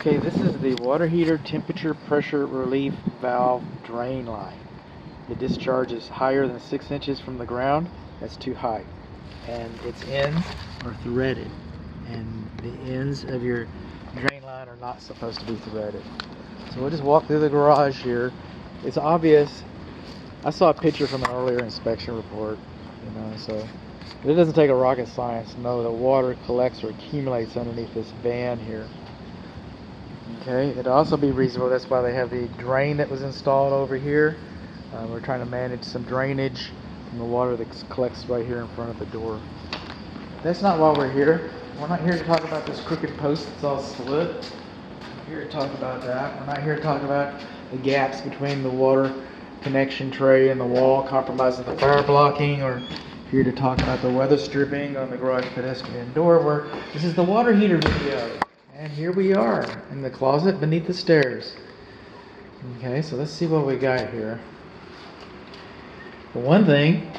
Okay, this is the water heater temperature pressure relief valve drain line. The discharge is higher than 6 inches from the ground. That's too high. And its ends are threaded. And the ends of your drain line are not supposed to be threaded. So we'll just walk through the garage here. It's obvious. I saw a picture from an earlier inspection report, so it doesn't take a rocket science to know that water collects or accumulates underneath this band here. Okay, it'd also be reasonable, that's why they have the drain that was installed over here. We're trying to manage some drainage from the water that collects right here in front of the door. That's not why we're here. We're not here to talk about this crooked post that's all split. We're here to talk about that. We're not here to talk about the gaps between the water connection tray and the wall compromising the fire blocking, or here to talk about the weather stripping on the garage pedestrian door. This is the water heater video. And here we are in the closet beneath the stairs. Okay, so let's see what we got here. For one thing,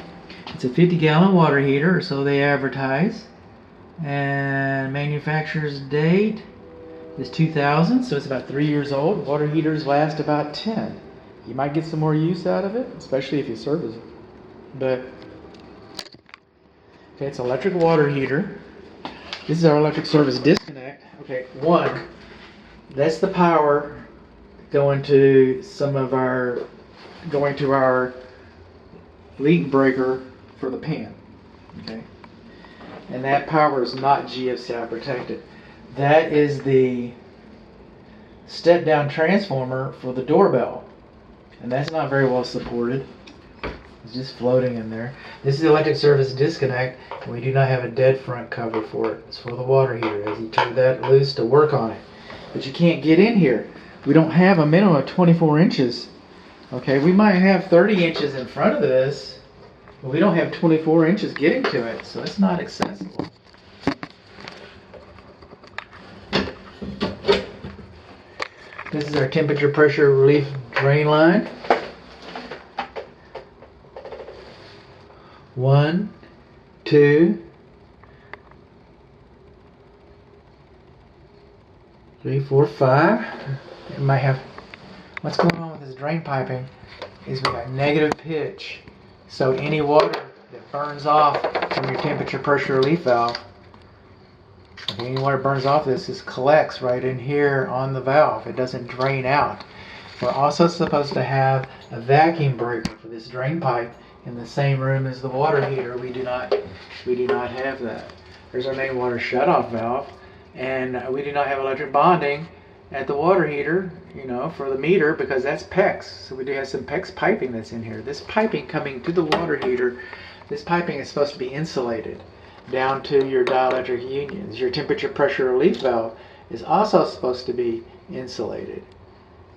it's a 50-gallon water heater, or so they advertise. And manufacturer's date is 2000, so it's about 3 years old. Water heaters last about 10. You might get some more use out of it, especially if you service it. But, okay, it's an electric water heater. This is our electric service disconnect. Okay, one, that's the power going to our leak breaker for the pan. Okay, and that power is not GFCI protected. That is the step down transformer for the doorbell, and that's not very well supported. It's just floating in there. This is the electric service disconnect, and we do not have a dead front cover for it. It's for the water heater, as he turned that loose to work on it. But you can't get in here. We don't have a minimum of 24 inches. Okay, we might have 30 inches in front of this, but we don't have 24 inches getting to it, so it's not accessible. This is our temperature pressure relief drain line. 1, 2, 3, 4, 5. It might have. What's going on with this drain piping is we got negative pitch. So any water that burns off from your temperature pressure relief valve, okay, any water burns off this just collects right in here on the valve. It doesn't drain out. We're also supposed to have a vacuum breaker for this drain pipe in the same room as the water heater. We do not have that. There's our main water shutoff valve, and we do not have electric bonding at the water heater, for the meter, because that's PEX. So we do have some PEX piping that's in here. This piping coming to the water heater, this piping is supposed to be insulated down to your dielectric unions. Your temperature pressure relief valve is also supposed to be insulated.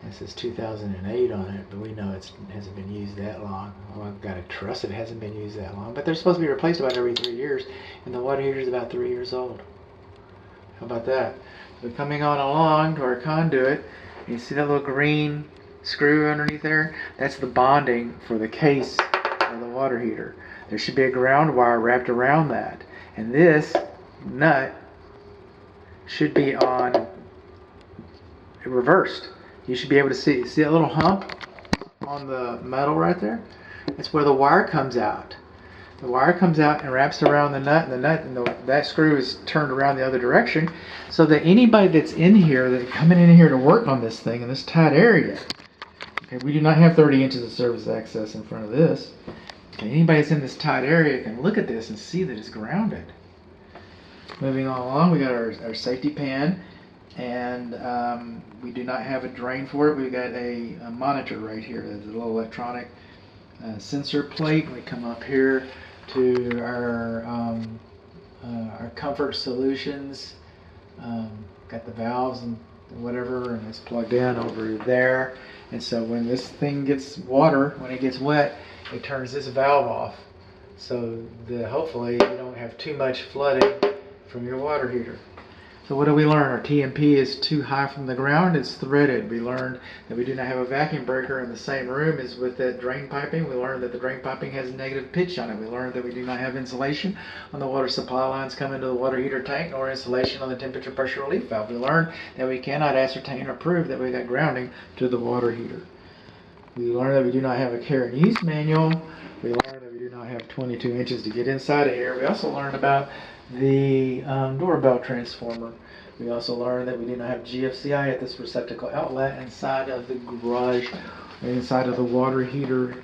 This is 2008 on it, but we know it hasn't been used that long. Well, I've got to trust it hasn't been used that long. But they're supposed to be replaced about every 3 years, and the water heater is about 3 years old. How about that? So coming on along to our conduit, you see that little green screw underneath there? That's the bonding for the case of the water heater. There should be a ground wire wrapped around that. And this nut should be on reversed. You should be able to see that little hump on the metal right there? That's where the wire comes out. The wire comes out and wraps around the nut, and that screw is turned around the other direction, so that anybody that's in here, that's coming in here to work on this thing in this tight area, okay, we do not have 30 inches of surface access in front of this. Okay, anybody that's in this tight area can look at this and see that it's grounded. Moving on along, we got our safety pan. And we do not have a drain for it. We've got a monitor right here. There's a little electronic sensor plate. We come up here to our comfort solutions. Got the valves and whatever, and it's plugged in over there. And so when this thing gets water, when it gets wet, it turns this valve off. So hopefully you don't have too much flooding from your water heater. So what do we learn? Our TMP is too high from the ground. It's threaded. We learned that we do not have a vacuum breaker in the same room as with that drain piping. We learned that the drain piping has negative pitch on it. We learned that we do not have insulation on the water supply lines coming to the water heater tank, nor insulation on the temperature pressure relief valve. We learned that we cannot ascertain or prove that we got grounding to the water heater. We learned that we do not have a care and use manual. We learned that we do not have 22 inches to get inside of here. We also learned about the doorbell transformer. We also learned that we do not have GFCI at this receptacle outlet inside of the garage, inside of the water heater